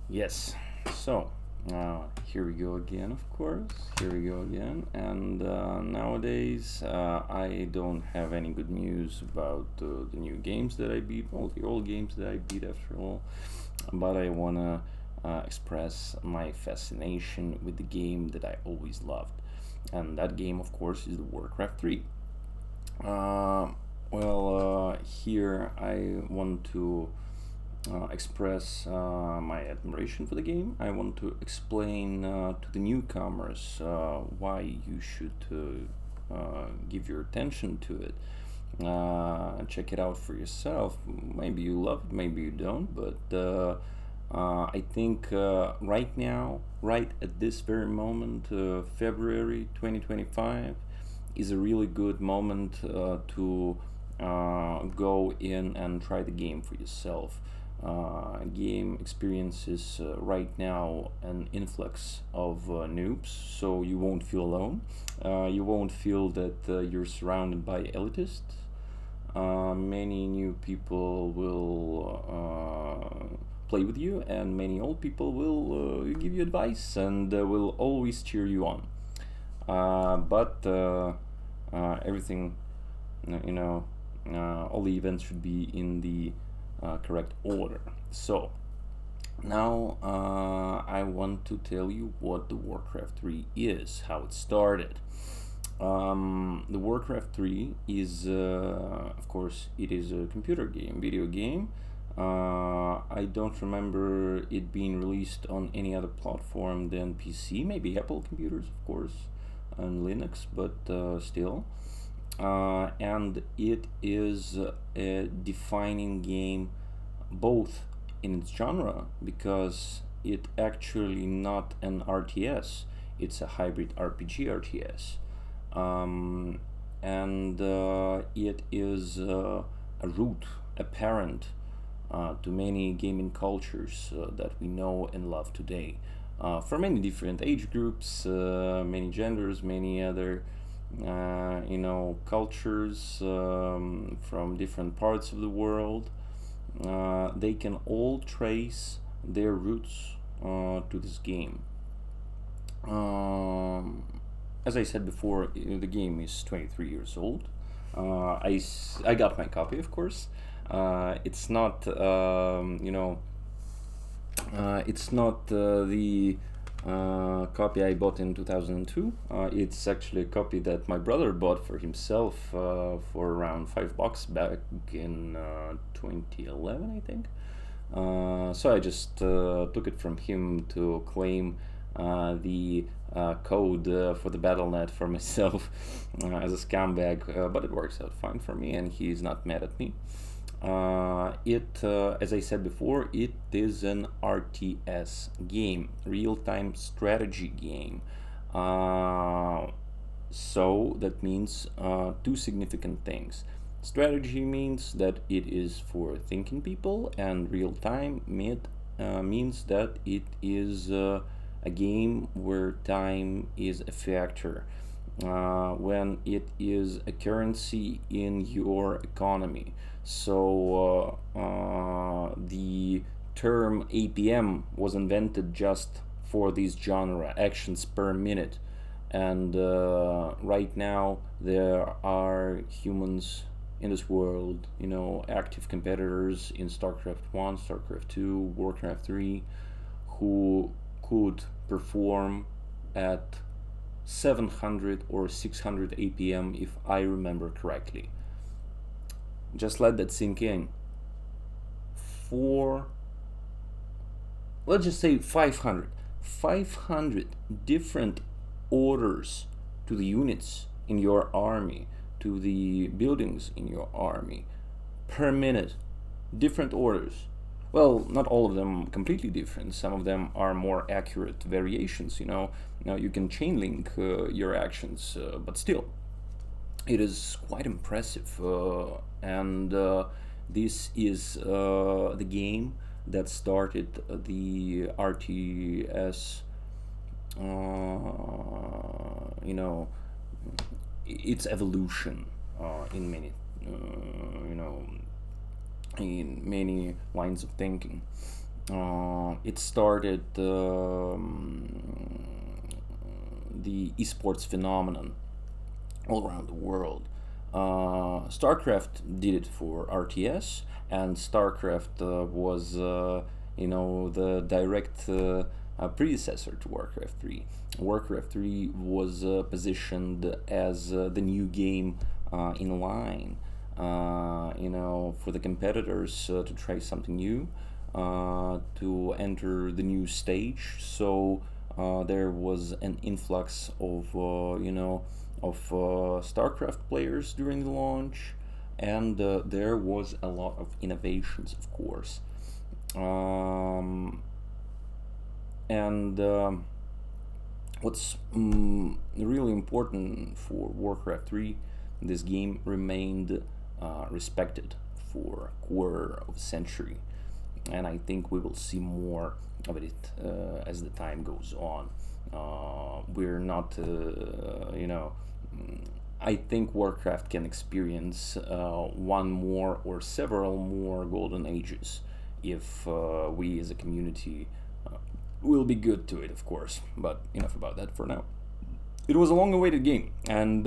Yes. So, here we go again, of course. Here we go again. And nowadays, I don't have any good news about the new games that I beat, all the old games that I beat after all. But I want to express my fascination with the game that I always loved. And that game, of course, is the Warcraft 3. Uh, Here I want to express my admiration for the game. I want to explain to the newcomers why you should give your attention to it. Check it out for yourself. Maybe you love it, maybe you don't, but I think right now, right at this very moment, February 2025, is a really good moment to go in and try the game for yourself. Game experiences right now an influx of noobs, so you won't feel alone. You won't feel that you're surrounded by elitists. Many new people will play with you, and many old people will give you advice and will always cheer you on. But everything, you know, all the events should be in the correct order. So now I want to tell you what the Warcraft 3 is, how it started. The Warcraft 3 is, of course, it is a computer game, video game. I don't remember it being released on any other platform than PC, maybe Apple computers, of course, and Linux, but still. And it is a defining game both in its genre because it actually not an RTS, it's a hybrid RPG RTS. And it is a root, a parent to many gaming cultures that we know and love today. For many different age groups, many genders, many other cultures from different parts of the world, they can all trace their roots to this game. As I said before, the game is 23 years old. I got my copy, of course. It's not, it's not the copy I bought in 2002. It's actually a copy that my brother bought for himself for around $5 back in 2011, I think. So I just took it from him to claim the code for the BattleNet for myself as a scumbag, but it works out fine for me, and he's not mad at me. As I said before, it is an RTS game, real-time strategy game. So that means two significant things. Strategy means that it is for thinking people, and real-time means that it is a game where time is a factor. When it is a currency in your economy. So the term APM was invented just for this genre, actions per minute. And right now there are humans in this world, active competitors in StarCraft 1, StarCraft 2, Warcraft 3, who could perform at 700 or 600 APM if I remember correctly. Just let that sink in. Let's just say 500 different orders to the units in your army, to the buildings in your army per minute. Different orders. Well, not all of them completely different. Some of them are more accurate variations. Now you can chain link your actions, but still, it is quite impressive. And this is the game that started the RTS. Its evolution in many, in many lines of thinking. It started the esports phenomenon all around the world. StarCraft did it for RTS, and StarCraft was, the direct predecessor to Warcraft 3. Warcraft 3 was positioned as the new game in line, for the competitors to try something new, to enter the new stage. So there was an influx of, StarCraft players during the launch, and there was a lot of innovations, of course. Um, and What's really important for Warcraft 3, this game remained respected for a quarter of a century, and I think we will see more of it as the time goes on. We're not, I think Warcraft can experience one more or several more golden ages if we as a community will be good to it, of course. But enough about that for now. It was a long awaited game, and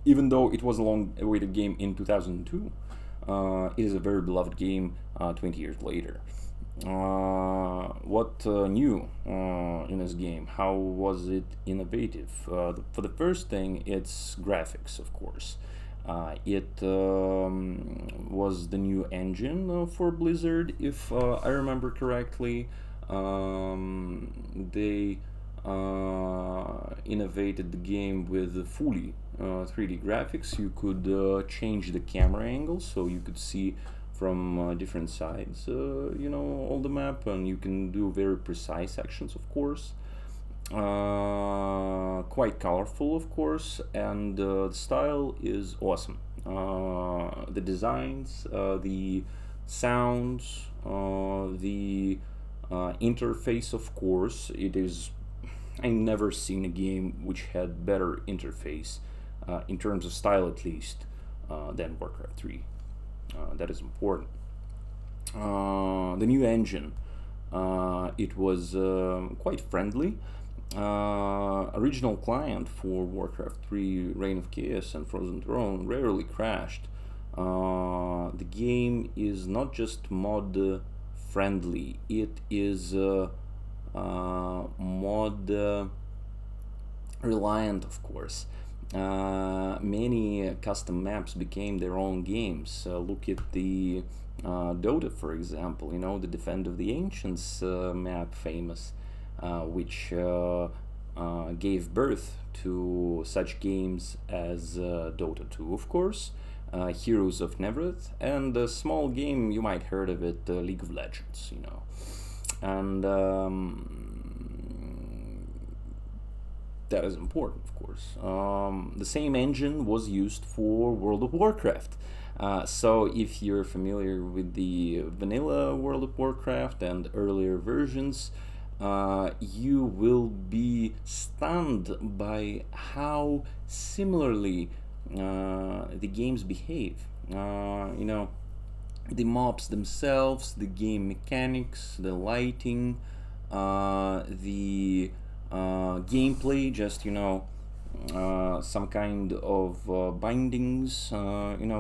even though it was a long awaited game in 2002, it is a very beloved game 20 years later. What new in this game? How was it innovative? For the first thing, it's graphics, of course. It was the new engine for Blizzard, if I remember correctly. They innovated the game with fully 3D graphics. You could change the camera angle, so you could see from different sides, all the map, and you can do very precise actions, of course. Quite colorful, of course, and the style is awesome. The designs, the sounds, the interface, of course, it is. I never seen a game which had better interface in terms of style, at least, than Warcraft 3. That is important. The new engine, it was quite friendly. Original client for Warcraft 3, Reign of Chaos and Frozen Throne rarely crashed. The game is not just mod friendly, it is mod reliant, of course. Many custom maps became their own games. Look at the Dota, for example, the Defend of the Ancients map, famous, which gave birth to such games as Dota 2, of course, Heroes of Neverth, and a small game, you might heard of it, League of Legends, And that is important, of course. The same engine was used for World of Warcraft. So if you're familiar with the vanilla World of Warcraft and earlier versions, you will be stunned by how similarly the games behave. The mobs themselves, the game mechanics, the lighting, the gameplay, just some kind of bindings,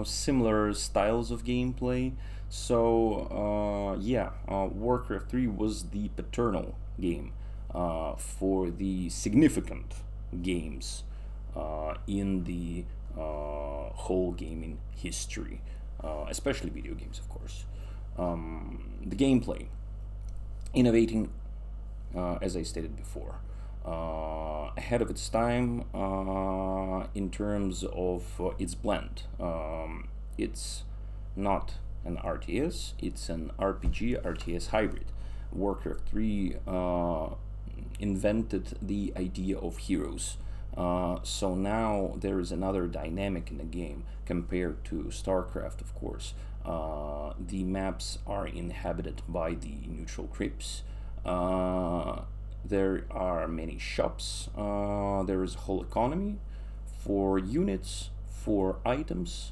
similar styles of gameplay. So Warcraft 3 was the paternal game for the significant games in the whole gaming history, especially video games, of course. The gameplay, innovating, as I stated before, ahead of its time in terms of its blend. It's not an RTS, it's an RPG RTS hybrid. Warcraft 3 invented the idea of heroes. So now there is another dynamic in the game compared to StarCraft, of course. The maps are inhabited by the neutral crypts. There are many shops. There is a whole economy for units, for items,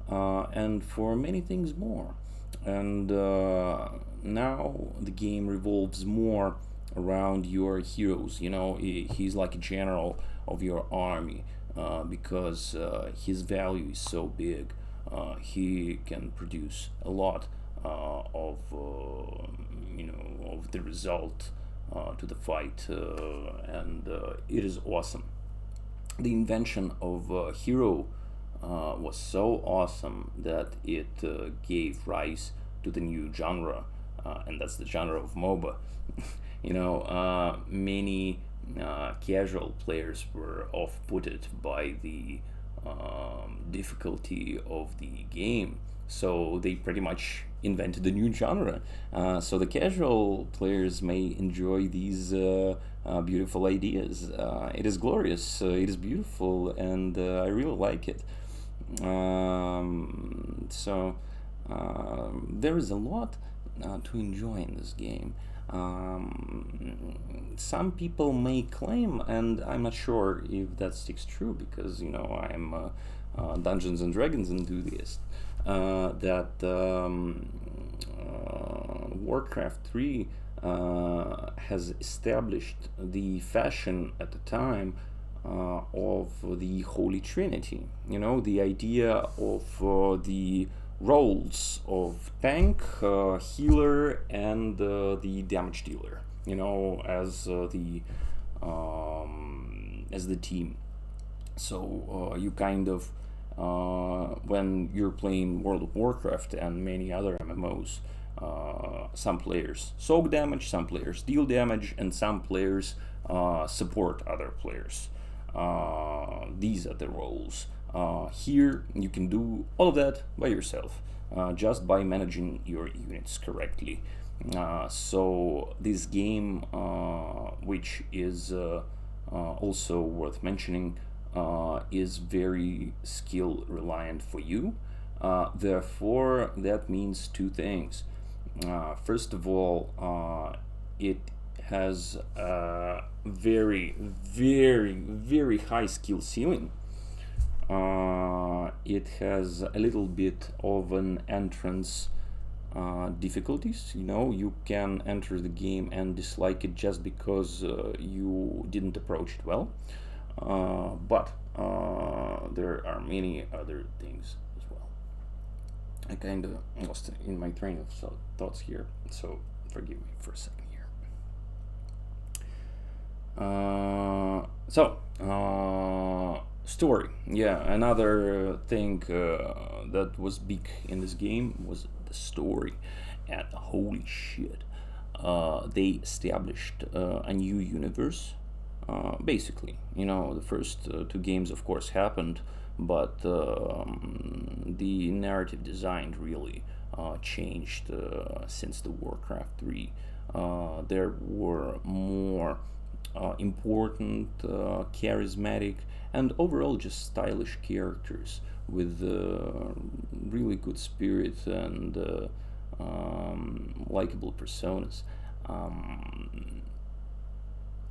and for many things more. And now the game revolves more around your heroes. He's like a general of your army, because his value is so big. He can produce a lot of the result to the fight, and it is awesome. The invention of hero was so awesome that it gave rise to the new genre, and that's the genre of MOBA. Many casual players were off-putted by the difficulty of the game, so they pretty much invented a new genre. So the casual players may enjoy these beautiful ideas. It is glorious, it is beautiful, and I really like it. There is a lot to enjoy in this game. Some people may claim, and I'm not sure if that sticks true, because I'm a Dungeons and Dragons enthusiast, that Warcraft 3 has established the fashion at the time of the Holy Trinity. The idea of the roles of tank, healer, and the damage dealer. As the team. So you kind of when you're playing World of Warcraft and many other MMOs, some players soak damage, some players deal damage, and some players support other players. These are the roles. Here you can do all of that by yourself, just by managing your units correctly. So this game, which is also worth mentioning, is very skill reliant for you. Therefore, that means two things. First of all, it has a very, very, very high skill ceiling. It has a little bit of an entrance difficulties. You can enter the game and dislike it just because you didn't approach it well. But there are many other things as well. I kind of lost in my train of thoughts here, so forgive me for a second here. Story. Yeah, another thing that was big in this game was the story. And holy shit, they established a new universe. Basically, the first two games, of course, happened, but the narrative design really changed since the Warcraft 3. There were more important, charismatic, and overall just stylish characters with really good spirit and likable personas.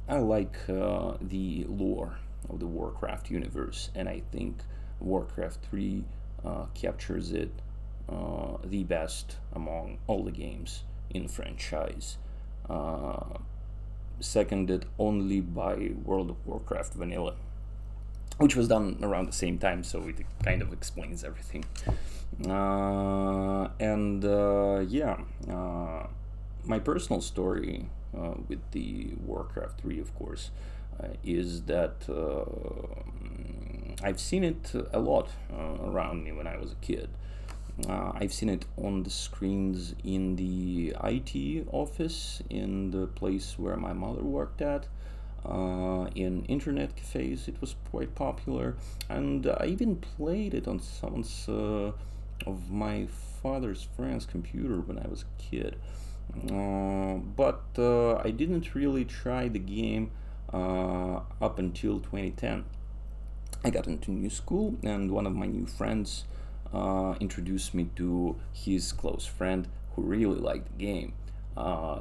I like the lore of the Warcraft universe, and I think Warcraft 3 captures it the best among all the games in the franchise. Seconded only by World of Warcraft Vanilla, which was done around the same time, so it kind of explains everything. My personal story with the Warcraft 3, of course, is that I've seen it a lot around me when I was a kid. I've seen it on the screens in the IT office, in the place where my mother worked at, in internet cafes. It was quite popular, and I even played it on someone's of my father's friend's computer when I was a kid. But I didn't really try the game up until 2010. I got into new school, and one of my new friends introduced me to his close friend who really liked the game.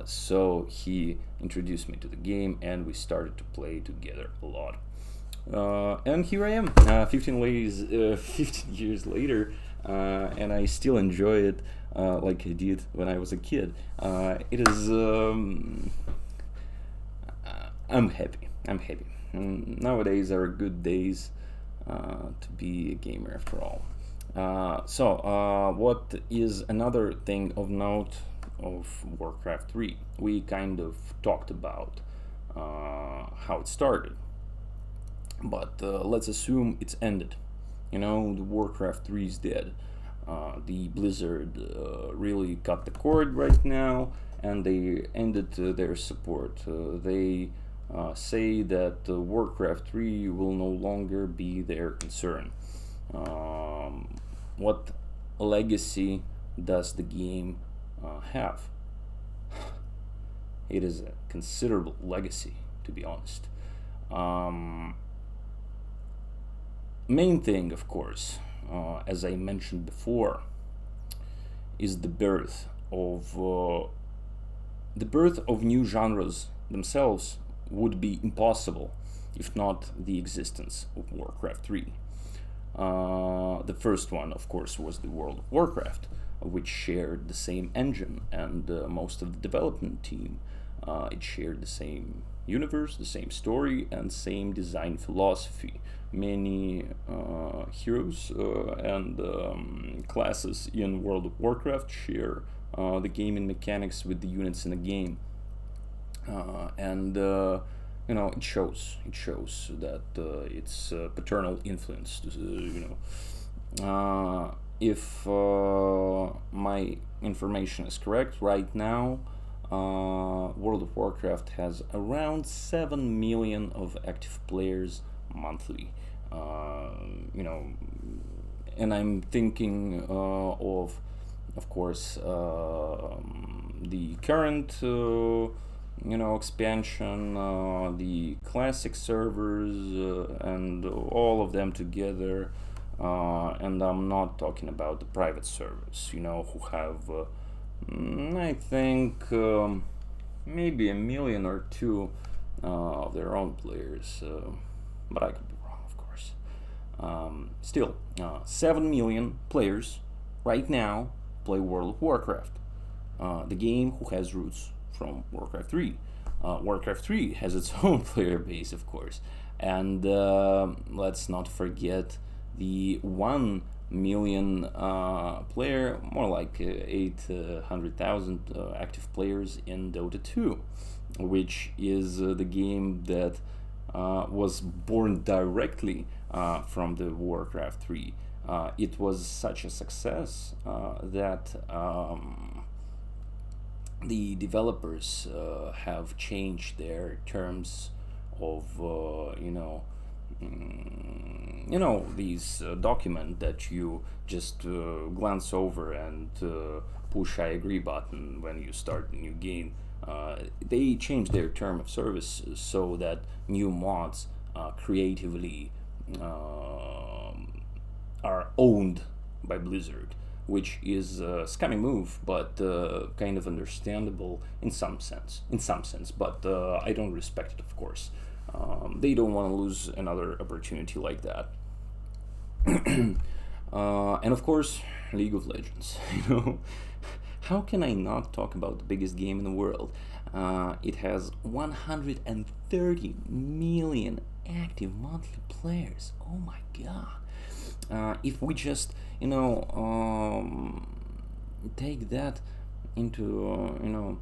So he introduced me to the game, and we started to play together a lot. And here I am, 15 years later, and I still enjoy it. like I did when I was a kid. It is. I'm happy. I'm happy. Nowadays are good days to be a gamer after all. What is another thing of note of Warcraft 3? We kind of talked about how it started, but let's assume it's ended. You know, the Warcraft 3 is dead. The Blizzard really cut the cord right now, and they ended their support. They say that Warcraft 3 will no longer be their concern. What legacy does the game have? It is a considerable legacy, to be honest. Main thing, of course, as I mentioned before, is the birth of new genres themselves would be impossible if not the existence of Warcraft 3. The first one, of course, was the World of Warcraft, which shared the same engine and most of the development team. It shared the same universe, the same story, and same design philosophy. Many heroes and classes in World of Warcraft share the gaming mechanics with the units in the game, and it shows. It shows that it's paternal influence. If my information is correct, right now, World of Warcraft has around 7 million of active players monthly. And I'm thinking of course, the current, expansion, the classic servers, and all of them together. And I'm not talking about the private servers, who have, I think, maybe 1 million or 2 of their own players. But I could be wrong, of course. Still, 7 million players right now play World of Warcraft, the game who has roots from Warcraft 3. Warcraft 3 has its own player base, of course, and let's not forget the 1 million player, more like 800,000 active players in Dota 2, which is the game that was born directly from the Warcraft 3. It was such a success that the developers have changed their terms of, these document that you just glance over and push I agree button when you start a new game. They changed their term of service so that new mods creatively are owned by Blizzard, which is a scummy move, but kind of understandable in some sense. But I don't respect it, of course. They don't want to lose another opportunity like that. And of course, League of Legends. How can I not talk about the biggest game in the world? It has 130 million active monthly players. Oh my god! If we just take that into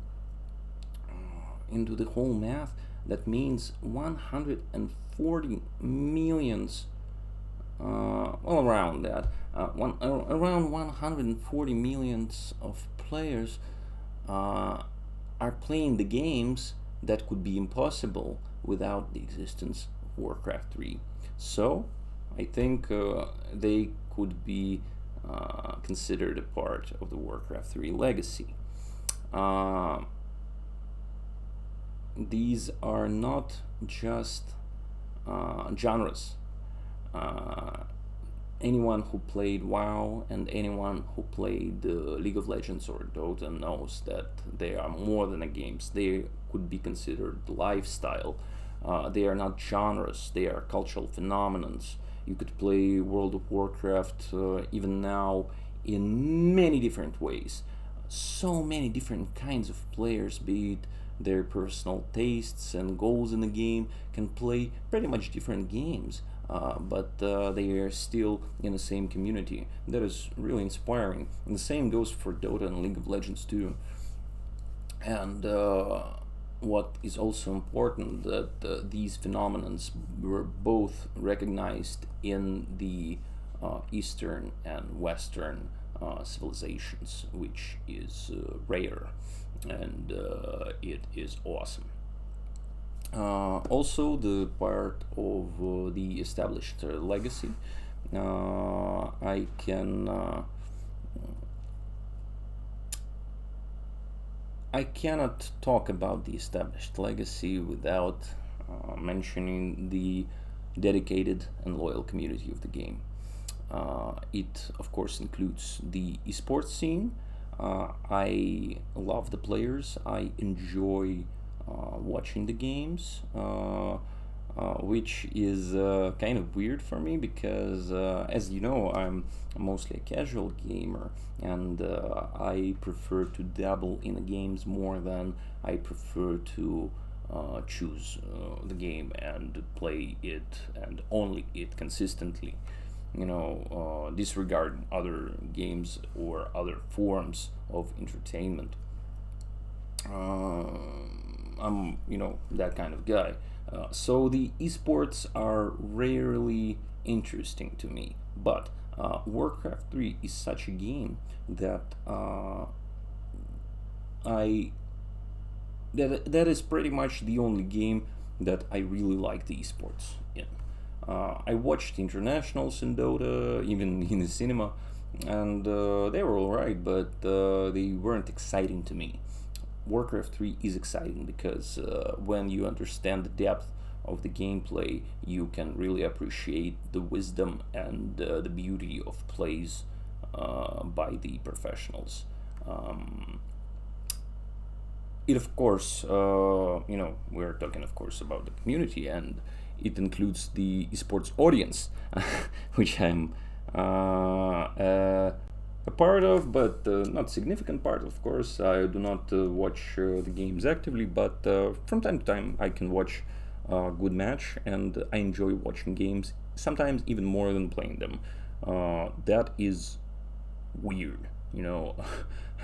into the whole math, that means 140 millions, around that, around 140 millions of players are playing the games that could be impossible without the existence of Warcraft 3. So I think they could be considered a part of the Warcraft 3 legacy. These are not just genres. Anyone who played WoW and anyone who played League of Legends or Dota knows that they are more than a games. They could be considered lifestyle. They are not genres. They are cultural phenomenons. You could play World of Warcraft even now in many different ways. so many different kinds of players, be it their personal tastes and goals in the game, can play pretty much different games, but they are still in the same community. That is really inspiring. And the same goes for Dota and League of Legends too. And what is also important that these phenomenons were both recognized in the Eastern and Western civilizations, which is rare, and it is awesome. Also, the part of the established legacy, I can. I cannot talk about the established legacy without mentioning the dedicated and loyal community of the game. It, of course, includes the esports scene. I love the players. I enjoy watching the games, which is kind of weird for me because, as you know, I'm mostly a casual gamer, and I prefer to dabble in the games more than I prefer to choose the game and play it and only it consistently. Disregard other games or other forms of entertainment. I'm that kind of guy. So the esports are rarely interesting to me, but Warcraft 3 is such a game that I that is pretty much the only game that I really like the esports in. I watched internationals in Dota, even in the cinema, and they were alright, but they weren't exciting to me. Warcraft 3 is exciting because when you understand the depth of the gameplay, you can really appreciate the wisdom and the beauty of plays by the professionals. Um, it, of course, we're talking, of course, about the community, and it includes the esports audience, which I'm a part of, but not significant part, of course. I do not watch the games actively, but from time to time I can watch a good match, and I enjoy watching games, sometimes even more than playing them. That is weird,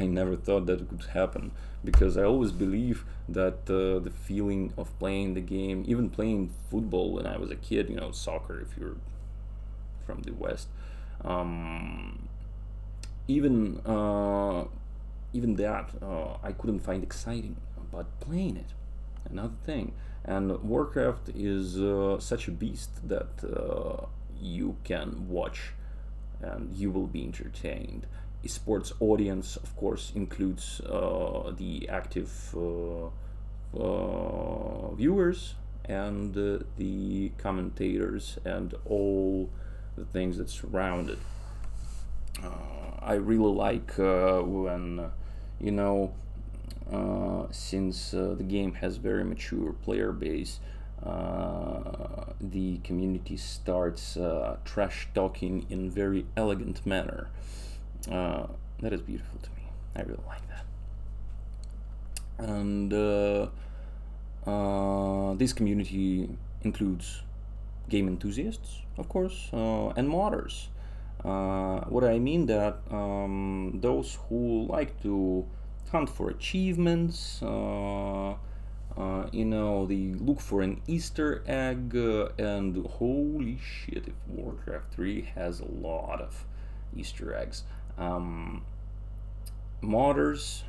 I never thought that could happen because I always believe that the feeling of playing the game, even playing football when I was a kid, soccer if you're from the West, um, even even that I couldn't find exciting, but playing it, another thing. And Warcraft is such a beast that you can watch and you will be entertained. Esports audience, of course, includes the active viewers and the commentators and all the things that surround it. I really like when, since the game has very mature player base, the community starts trash talking in very elegant manner. That is beautiful to me. I really like that. And this community includes game enthusiasts, of course, and modders. What I mean that those who like to hunt for achievements, they look for an Easter egg, and holy shit, if Warcraft 3 has a lot of Easter eggs. Modders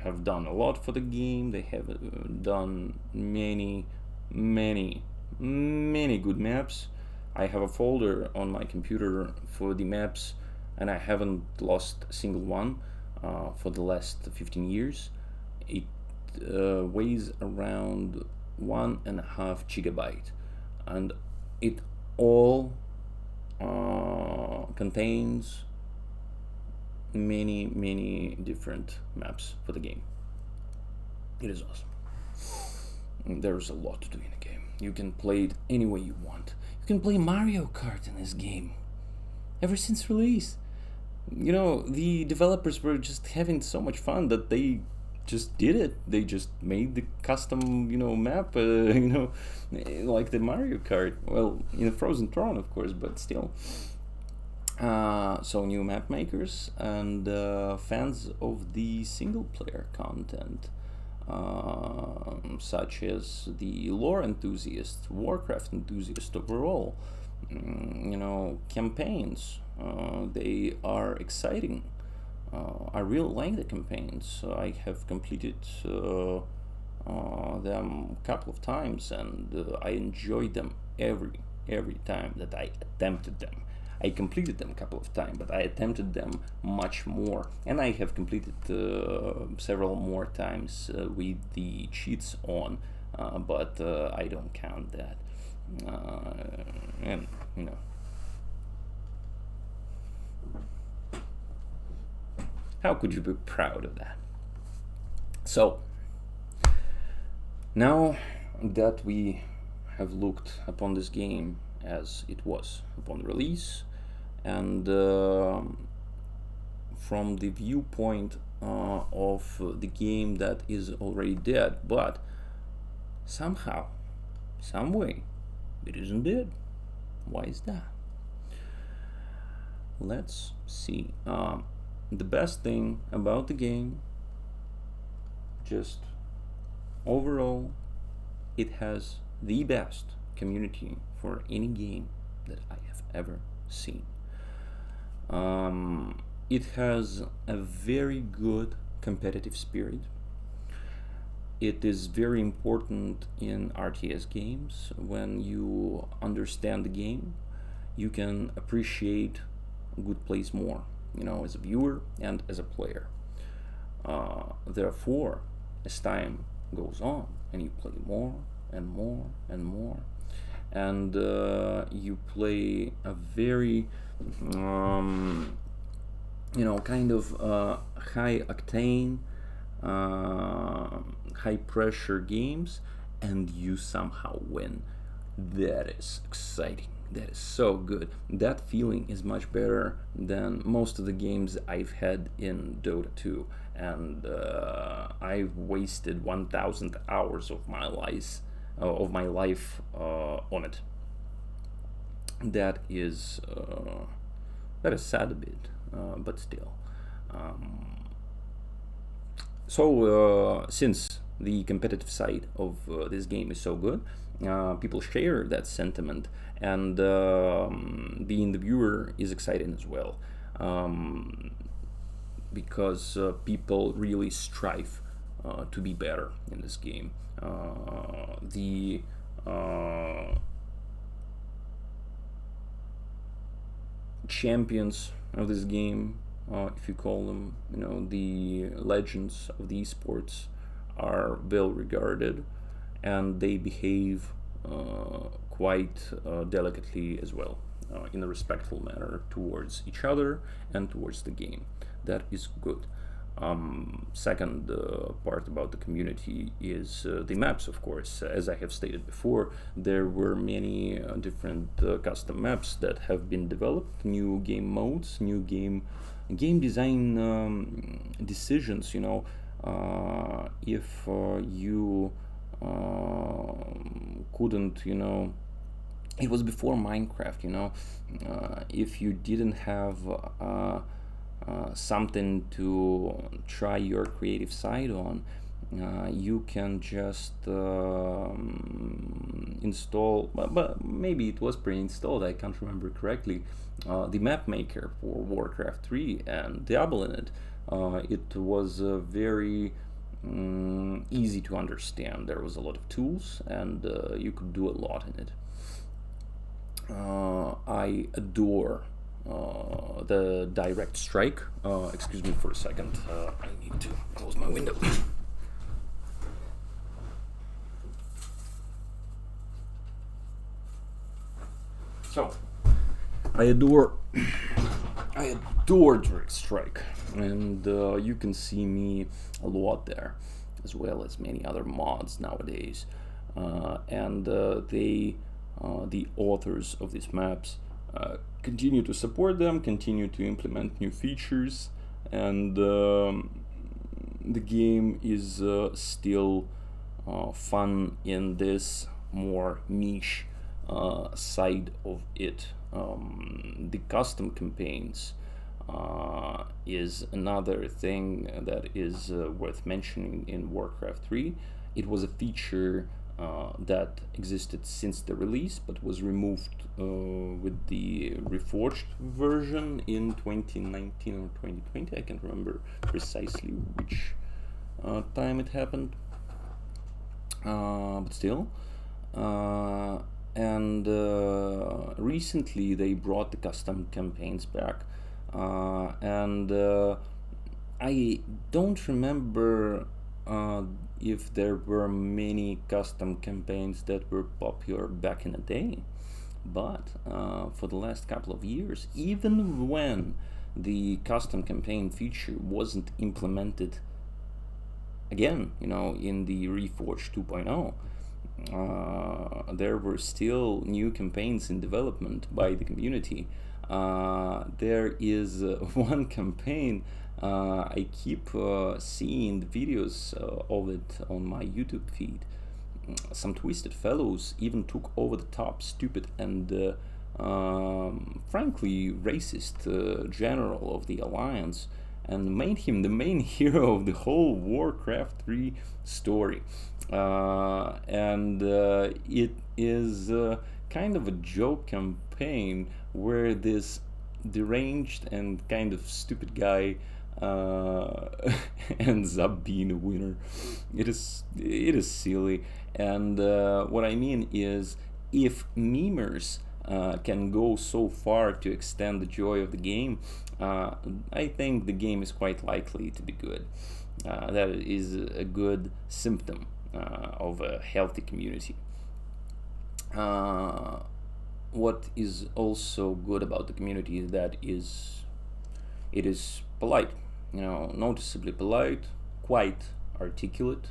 have done a lot for the game. They have done many, many, many good maps. I have a folder on my computer for the maps, and I haven't lost a single one for the last 15 years. It weighs around 1.5 gigabyte, and it all contains many, many different maps for the game. It is awesome. There's a lot to do in the game. You can play it any way you want. You can play Mario Kart in this game ever since release. the developers were just having so much fun that they just did it. They just made the custom, map, like the Mario Kart. Well, in a Frozen Throne, of course, but still. So new map makers and fans of the single player content, such as the lore enthusiasts, Warcraft enthusiasts overall, campaigns. They are exciting. I really like the campaigns. I have completed them a couple of times, and I enjoyed them every time that I attempted them. I completed them a couple of times, but I attempted them much more, and I have completed several more times with the cheats on, but I don't count that. And how could you be proud of that? So now that we have looked upon this game as it was upon release, and from the viewpoint of the game that is already dead, but somehow, some way, it isn't dead. Why is that? Let's see. The best thing about the game, just overall, it has the best community for any game that I have ever seen. It has a very good competitive spirit. It is very important in RTS games. When you understand the game, you can appreciate good plays more, as a viewer and as a player. Therefore, as time goes on and you play more and more and more, and you play a very kind of high octane, high pressure games, and you somehow win, that is exciting. That is so good. That feeling is much better than most of the games I've had in Dota 2, and I've wasted 1,000 hours of my life on it. That is sad a bit, but still. So since the competitive side of this game is so good, people share that sentiment, and being the viewer is exciting as well, because people really strive to be better in this game. The champions of this game, if you call them, the legends of the esports, are well regarded, and they behave quite delicately as well, in a respectful manner towards each other and towards the game. That is good. Second part about the community is the maps, of course. As I have stated before, there were many different custom maps that have been developed, new game modes, new game design decisions. If you couldn't, it was before Minecraft, if you didn't have something to try your creative side on, you can just install, but maybe it was pre-installed, I can't remember correctly, the map maker for Warcraft 3 and dabble in it. It was very easy to understand. There was a lot of tools, and you could do a lot in it. I adore the direct strike. Excuse me for a second, I need to close my window. So, I adore direct strike, and you can see me a lot there, as well as many other mods nowadays, and the authors of these maps continue to support them, continue to implement new features, and the game is still fun in this more niche side of it. The custom campaigns is another thing that is worth mentioning in Warcraft 3. It was a feature that existed since the release, but was removed with the reforged version in 2019 or 2020. I can't remember precisely which time it happened, but still. And recently they brought the custom campaigns back, and I don't remember if there were many custom campaigns that were popular back in the day, but for the last couple of years, even when the custom campaign feature wasn't implemented again, in the Reforged 2.0, there were still new campaigns in development by the community. There is one campaign, I keep seeing the videos of it on my YouTube feed. Some twisted fellows even took over the top stupid and frankly racist general of the Alliance and made him the main hero of the whole Warcraft 3 story. And it is kind of a joke campaign where this deranged and kind of stupid guy ends up being a winner. It is silly, and what I mean is, if memers can go so far to extend the joy of the game, I think the game is quite likely to be good. That is a good symptom of a healthy community. What is also good about the community is that it is polite, noticeably polite, quite articulate.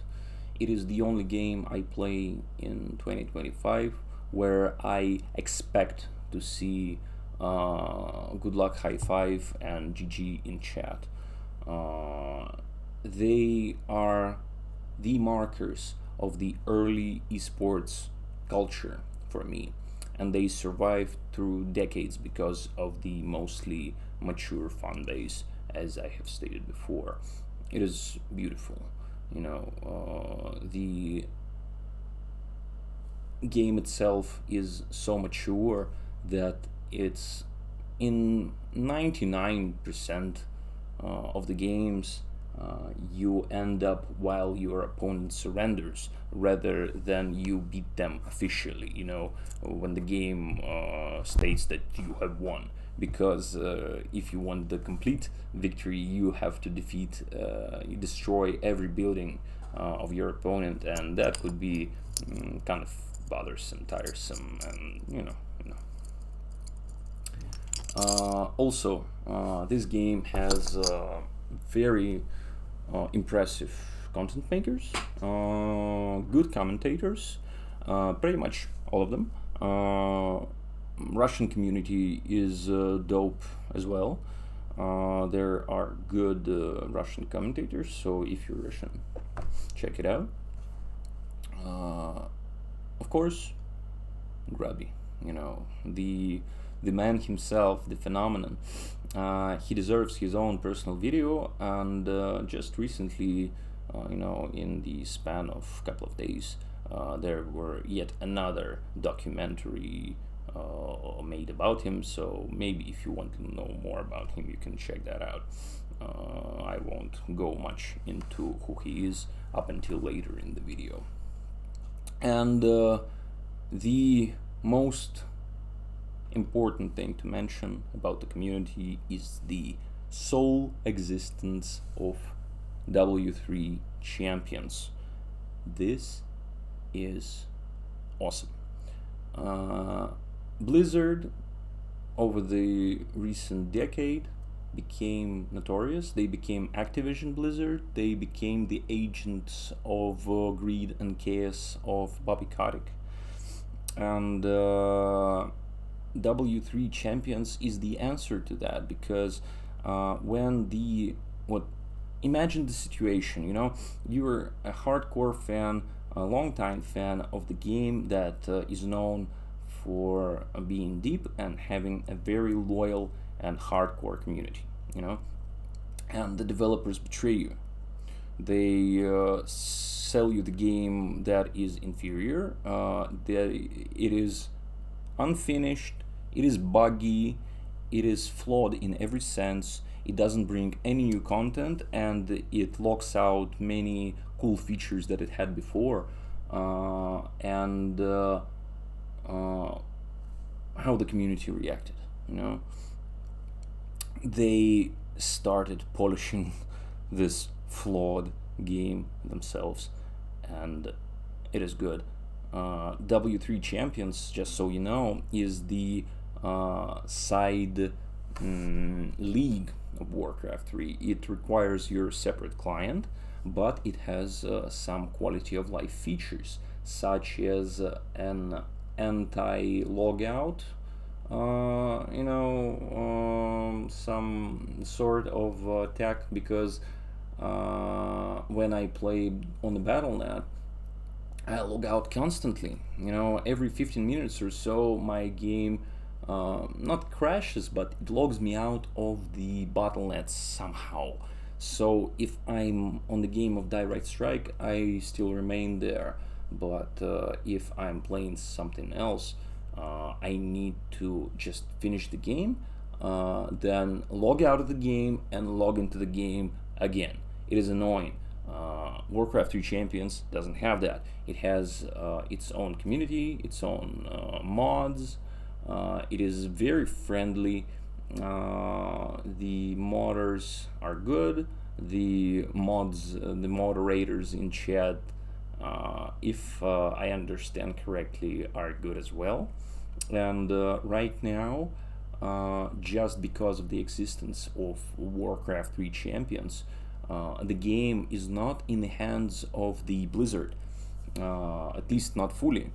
It is the only game I play in 2025 where I expect to see good luck, high five, and GG in chat. They are the markers of the early esports culture for me, and they survived through decades because of the mostly mature fan base, as I have stated before. It is beautiful. The game itself is so mature that it's in 99% of the games you end up while your opponent surrenders rather than you beat them officially, when the game states that you have won. Because if you want the complete victory, you have to you destroy every building of your opponent, and that could be kind of bothersome, tiresome, and also, this game has very impressive content makers, good commentators, pretty much all of them. Russian community is dope as well. There are good Russian commentators, so if you're Russian, check it out. Of course, Grubby, the man himself, the phenomenon. He deserves his own personal video, and just recently, in the span of a couple of days, there were yet another documentary made about him. So maybe if you want to know more about him, you can check that out. I won't go much into who he is up until later in the video. And the most important thing to mention about the community is the sole existence of W3 champions. This is awesome. Blizzard, over the recent decade, became notorious. They became Activision Blizzard. They became the agents of greed and chaos of Bobby Kotick. And W3 Champions is the answer to that, because when the what imagine the situation, you're a hardcore fan, a long-time fan of the game that is known for being deep and having a very loyal and hardcore community, and the developers betray you. They sell you the game that is inferior, that it is unfinished, it is buggy, it is flawed in every sense, it doesn't bring any new content, and it locks out many cool features that it had before. And How the community reacted, they started polishing this flawed game themselves, and it is good. W3 Champions, just so you know, is the side league of Warcraft 3. It requires your separate client, but it has some quality of life features, such as an anti-logout, some sort of tech, because when I play on the BattleNet, I log out constantly. Every 15 minutes or so, my game not crashes, but it logs me out of the BattleNet somehow. So if I'm on the game of Direct Strike, I still remain there. But if I'm playing something else, I need to just finish the game, then log out of the game and log into the game again. It is annoying. Warcraft 3 Champions doesn't have that. It has its own community, its own mods. It is very friendly. The modders are good. The moderators in chat, if I understand correctly, are good as well. And right now, just because of the existence of Warcraft 3 Champions, the game is not in the hands of the Blizzard, at least not fully.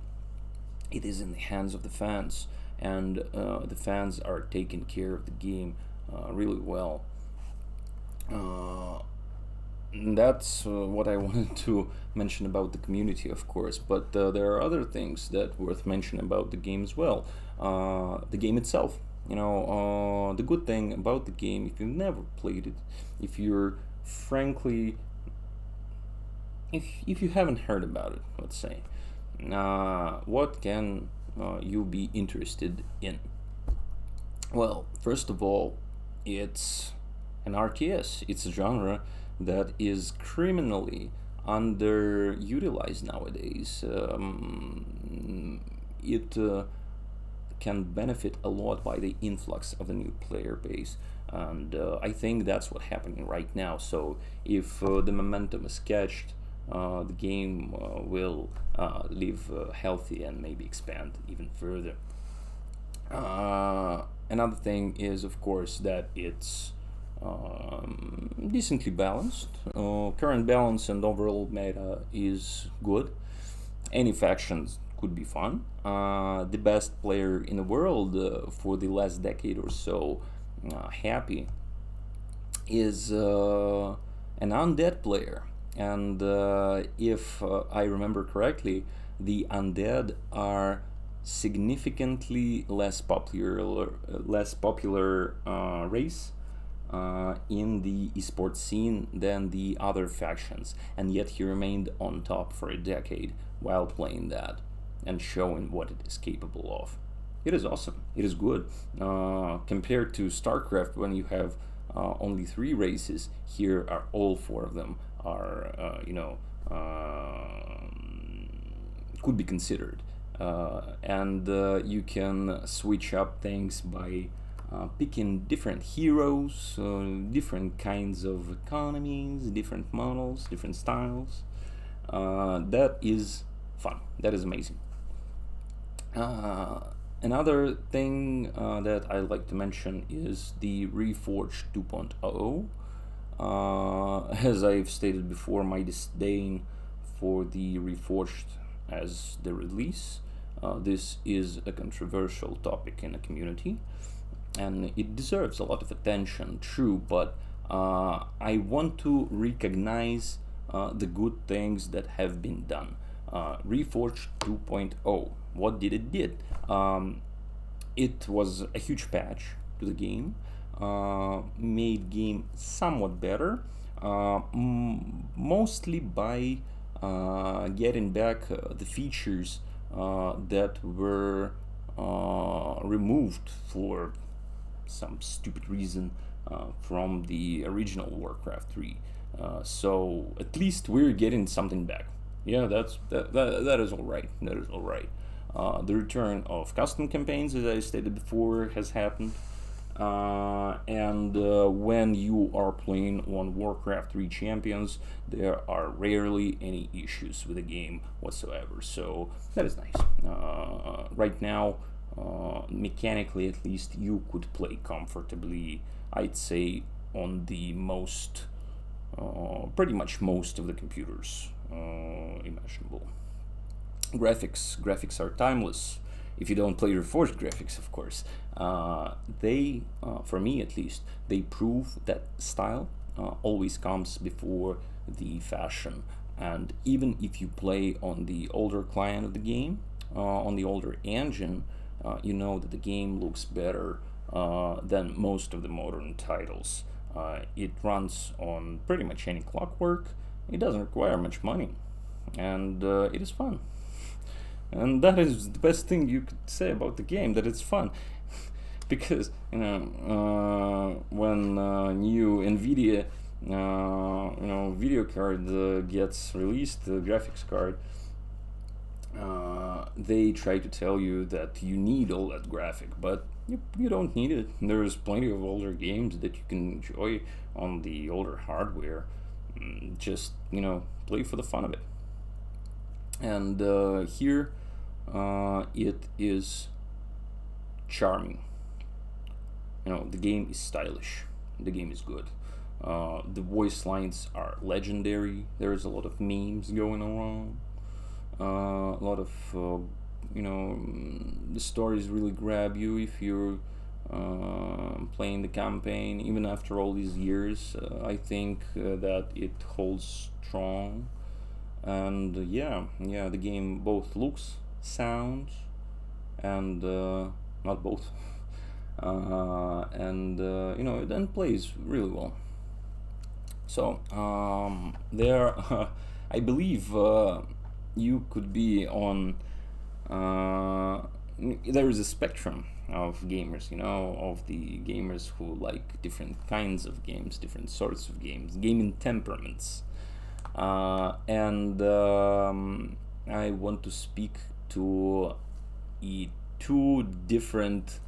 It is in the hands of the fans, and the fans are taking care of the game really well. That's what I wanted to mention about the community, of course, but there are other things that worth mentioning about the game as well. The game itself, the good thing about the game, if you've never played it, if you're frankly, if you haven't heard about it, let's say, what can you be interested in? Well, first of all, it's an RTS. It's a genre that is criminally underutilized nowadays. It can benefit a lot by the influx of the new player base, and I think that's what's happening right now. So if the momentum is catched, the game will live healthy and maybe expand even further. Another thing is, of course, that it's decently balanced. Current balance and overall meta is good. Any factions could be fun. The best player in the world for the last decade or so, Happy, is an undead player. And if I remember correctly, the undead are significantly less popular race in the esports scene than the other factions, and yet he remained on top for a decade while playing that and showing what it is capable of. It is awesome. It is good. Compared to StarCraft, when you have only 3 races, here are all 4 of them are could be considered, and you can switch up things by picking different heroes, different kinds of economies, different models, different styles. That is fun. That is amazing. Another thing that I like to mention is the Reforged 2.0. As I've stated before, my disdain for the Reforged as the release. This is a controversial topic in the community, and it deserves a lot of attention, true, but I want to recognize the good things that have been done. Reforged 2.0, what did it did? It was a huge patch to the game, made game somewhat better, mostly by getting back the features that were removed for some stupid reason from the original Warcraft 3. So at least we're getting something back. Yeah, that is all right. That is all right. The return of custom campaigns, as I stated before, has happened. And when you are playing on Warcraft 3 Champions, there are rarely any issues with the game whatsoever. So that is nice. Right now, mechanically at least, you could play comfortably, I'd say, on the most, pretty much most of the computers imaginable. Graphics are timeless if you don't play Reforged graphics, of course. They, for me at least, they prove that style always comes before the fashion. And even if you play on the older client of the game, on the older engine, you know that the game looks better than most of the modern titles. It runs on pretty much any clockwork. It doesn't require much money, and it is fun. And that is the best thing you could say about the game, that it's fun. Because when new Nvidia video card gets released, the graphics card, they try to tell you that you need all that graphic, but you don't need it. There's plenty of older games that you can enjoy on the older hardware. Just play for the fun of it. And here it is charming. The game is stylish, the game is good. The voice lines are legendary. There's a lot of memes going around, a lot of the stories really grab you if you're playing the campaign. Even after all these years, I think that it holds strong. And the game both looks, sounds, and not both, and it then plays really well. So there, I believe you could be on. There is a spectrum of gamers, of the gamers who like different kinds of games, different sorts of games, gaming temperaments. And I want to speak to two different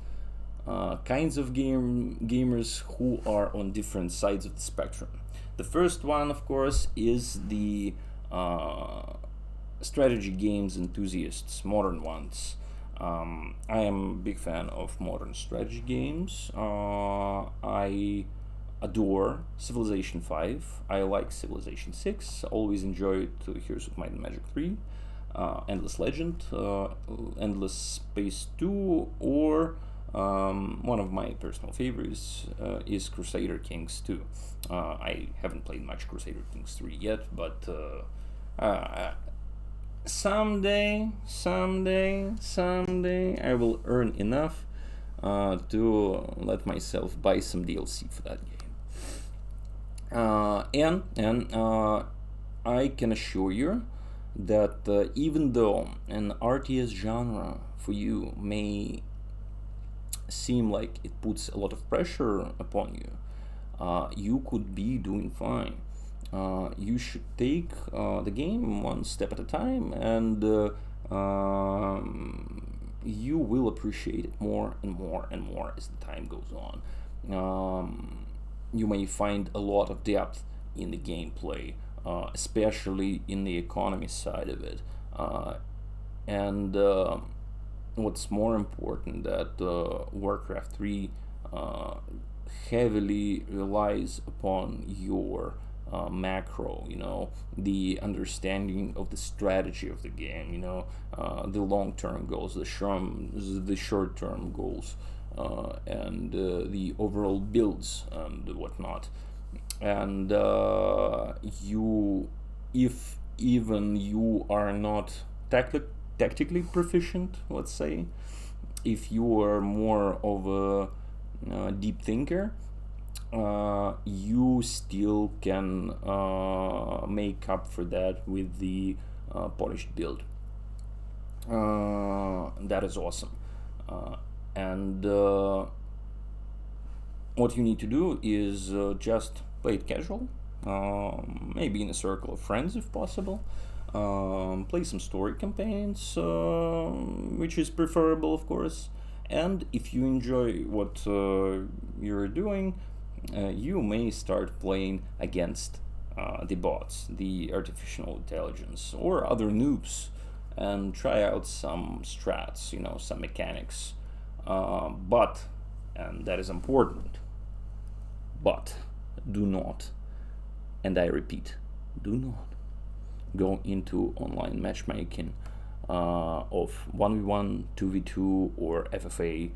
kinds of gamers who are on different sides of the spectrum. The first one, of course, is the strategy games enthusiasts, modern ones. I am a big fan of modern strategy games. I adore Civilization 5. I like Civilization 6. Always enjoyed Heroes of Might and Magic 3, Endless Legend, Endless Space 2, or one of my personal favorites is Crusader Kings 2. I haven't played much Crusader Kings 3 yet, but someday I will earn enough to let myself buy some DLC for that game. And I can assure you that even though an RTS genre for you may seem like it puts a lot of pressure upon you, you could be doing fine. You should take the game one step at a time, and you will appreciate it more and more and more as the time goes on. You may find a lot of depth in the gameplay, especially in the economy side of it. And what's more important, that Warcraft 3 heavily relies upon your macro, the understanding of the strategy of the game, the long-term goals, the short-term goals, and the overall builds and whatnot. And if even you are not tactically proficient, let's say, if you are more of a deep thinker, you still can make up for that with the polished build. That is awesome. And what you need to do is just play it casual, maybe in a circle of friends if possible. Play some story campaigns, which is preferable, of course. And if you enjoy what you're doing, you may start playing against the bots, the artificial intelligence, or other noobs, and try out some strats, some mechanics. But, and that is important, but do not, and I repeat, do not go into online matchmaking of 1v1, 2v2, or FFA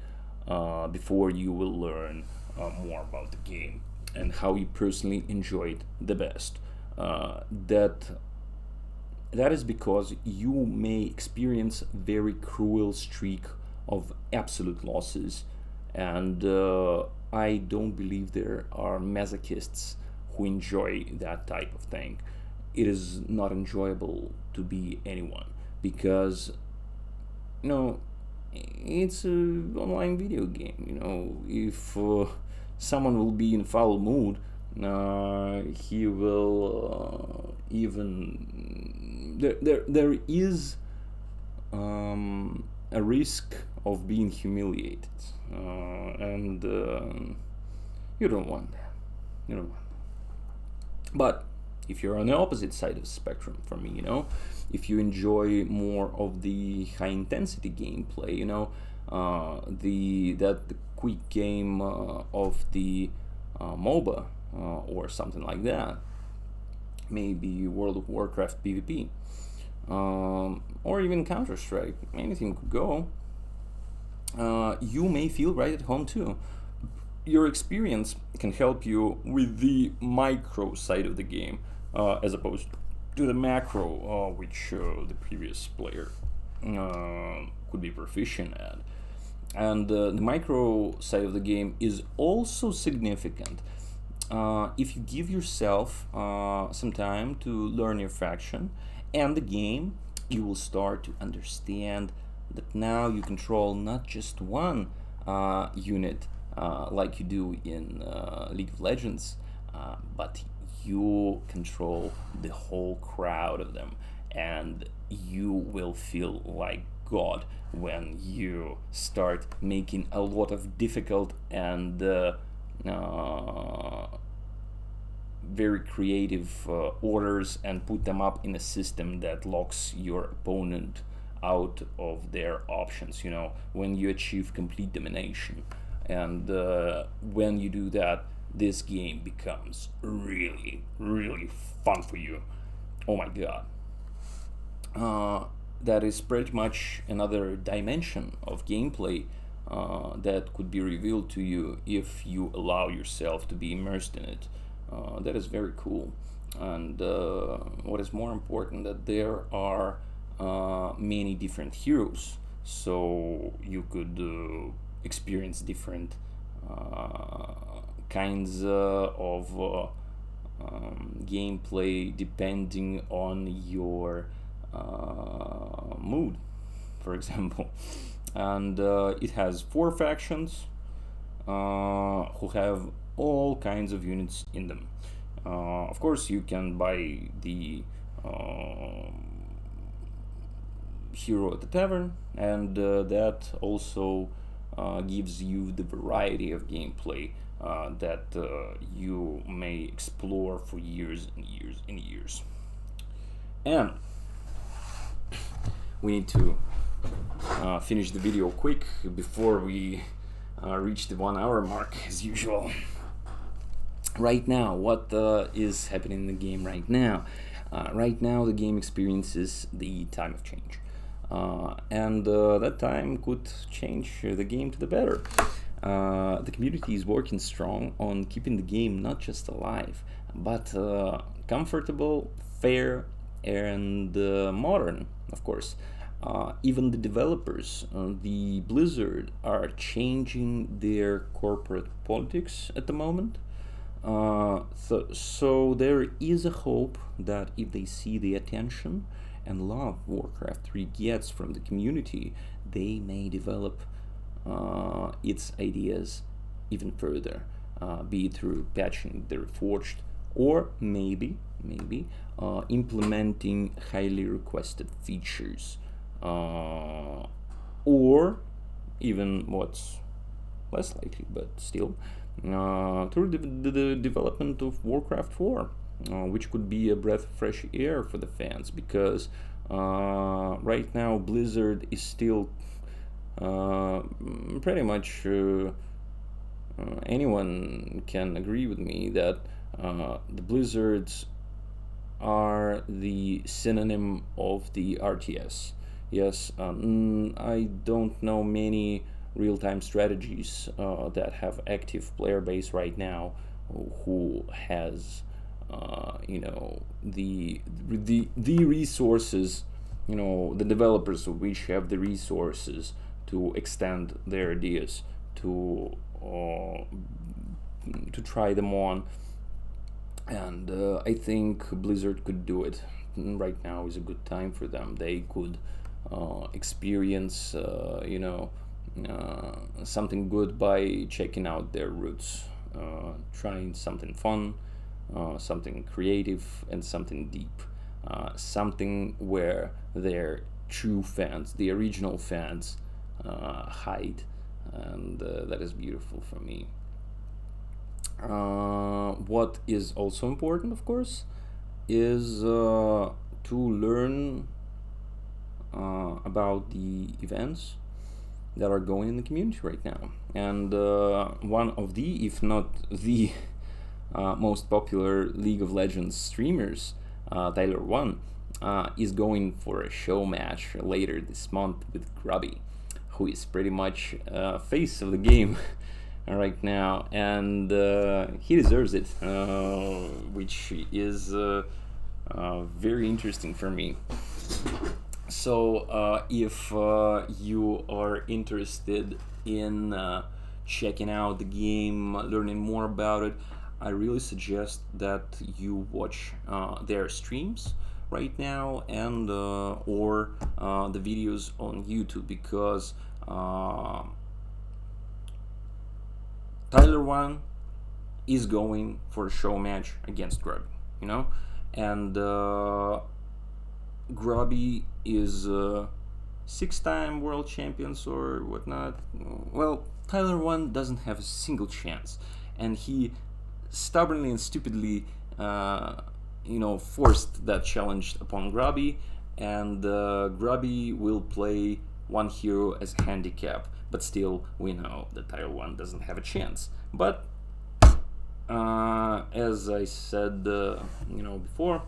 before you will learn more about the game and how you personally enjoy it the best. That is because you may experience very cruel streak of absolute losses, and I don't believe there are masochists who enjoy that type of thing. It is not enjoyable to be anyone, because it's an online video game. If someone will be in foul mood, he will even there is a risk of being humiliated, and you don't want that. You don't want that. But if you're on the opposite side of the spectrum from me, if you enjoy more of the high intensity gameplay, the quick game of the MOBA or something like that, maybe World of Warcraft PvP, or even Counter-Strike, anything could go, you may feel right at home too. Your experience can help you with the micro side of the game, as opposed to the macro, which the previous player could be proficient at. And the micro side of the game is also significant. If you give yourself some time to learn your faction and the game, you will start to understand that now you control not just one unit like you do in League of Legends, but you control the whole crowd of them, and you will feel like God when you start making a lot of difficult and very creative orders and put them up in a system that locks your opponent out of their options, when you achieve complete domination. And when you do that, this game becomes really, really fun for you. Oh my god. That is pretty much another dimension of gameplay that could be revealed to you if you allow yourself to be immersed in it. That is very cool. And what is more important, that there are many different heroes, so you could experience different kinds of gameplay depending on your mood, for example. And it has 4 factions who have all kinds of units in them. Of course, you can buy the hero at the tavern, and that also gives you the variety of gameplay that you may explore for years and years and years. And we need to finish the video quick before we reach the 1 hour mark, as usual. Right now, what is happening in the game right now? Right now, the game experiences the time of change. And that time could change the game to the better. The community is working strong on keeping the game not just alive, but comfortable, fair, and modern, of course. Even the developers, the Blizzard, are changing their corporate politics at the moment. So there is a hope that if they see the attention and love Warcraft 3 gets from the community, they may develop its ideas even further, be it through patching the Reforged or maybe implementing highly requested features, or even what's less likely, but still, through the development of Warcraft 4, which could be a breath of fresh air for the fans, because right now Blizzard is still pretty much anyone can agree with me that the Blizzards are the synonym of the RTS. Yes, I don't know many real-time strategies that have active player base right now who has the resources, the developers of which have the resources to extend their ideas, to try them on. And I think Blizzard could do it. Right now is a good time for them. They could experience something good by checking out their roots, trying something fun, something creative, and something deep, something where their true fans, the original fans, hide, and that is beautiful for me. What is also important, of course, is to learn about the events that are going in the community right now. And one of the, if not the most popular League of Legends streamers, Tyler One, is going for a show match later this month with Grubby, who is pretty much face of the game right now, and he deserves it, which is very interesting for me. So if you are interested in checking out the game, learning more about it, I really suggest that you watch their streams right now, and or the videos on YouTube, because Tyler One is going for a show match against Grubby, and Grubby is 6-time world champions or whatnot. Well, Tyler One doesn't have a single chance, and he stubbornly and stupidly, forced that challenge upon Grubby, and Grubby will play one hero as a handicap, but still we know that Tyler One doesn't have a chance. But as I said, before,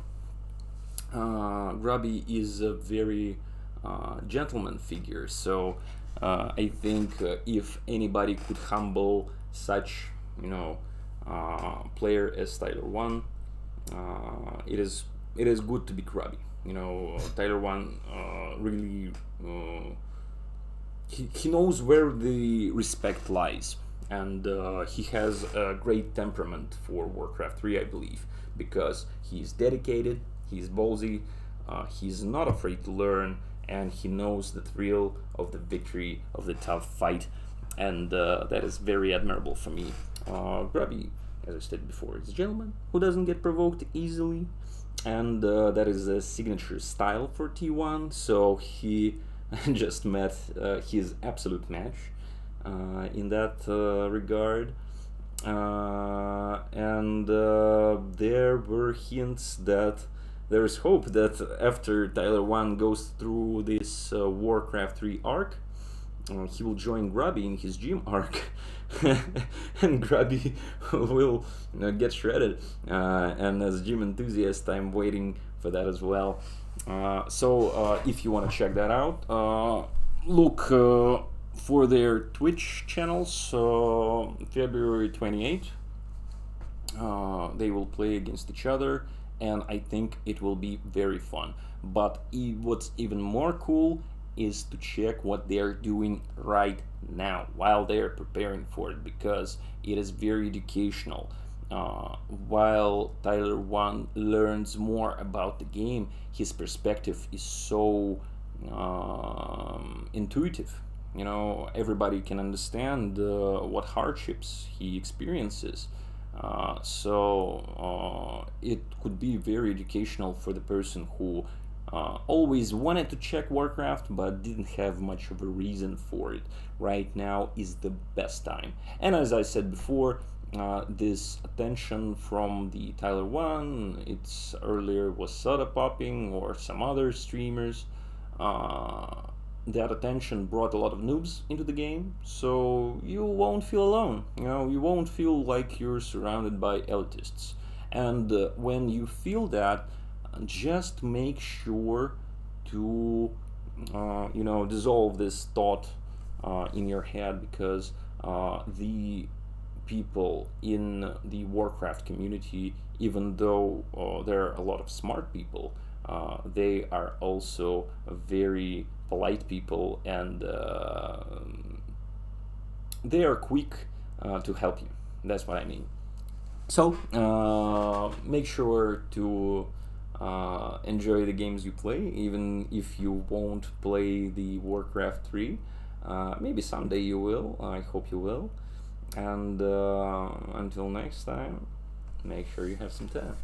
Grubby is a very gentleman figure, so I think if anybody could humble such, player as Tyler One, it is good to be Grubby. Tyler One really he knows where the respect lies, and he has a great temperament for Warcraft 3, I believe, because he's dedicated, he's ballsy, he's not afraid to learn, and he knows the thrill of the victory of the tough fight, and that is very admirable for me. Grubby, as I said before, is a gentleman who doesn't get provoked easily, and that is a signature style for T1, so he just met his absolute match in that regard. And there were hints that there is hope that after Tyler One goes through this Warcraft 3 arc, he will join Grubby in his gym arc, and Grubby will get shredded. And as a gym enthusiast, I'm waiting for that as well. So if you want to check that out, look for their Twitch channels. February 28th, they will play against each other, and I think it will be very fun. But what's even more cool is to check what they're doing right now while they're preparing for it, because it is very educational. While Tyler 1 learns more about the game, his perspective is so intuitive. Everybody can understand what hardships he experiences. So it could be very educational for the person who always wanted to check Warcraft but didn't have much of a reason for it. Right now is the best time. And as I said before, this attention from the Tyler 1, it's earlier was Soda Popping or some other streamers. That attention brought a lot of noobs into the game, so you won't feel alone. You won't feel like you're surrounded by elitists. And when you feel that, just make sure to dissolve this thought in your head, because the people in the Warcraft community, even though there are a lot of smart people, they are also very polite people, and they are quick to help you. That's what I mean. So make sure to enjoy the games you play, even if you won't play the Warcraft 3. Maybe someday you will. I hope you will. And until next time, make sure you have some time.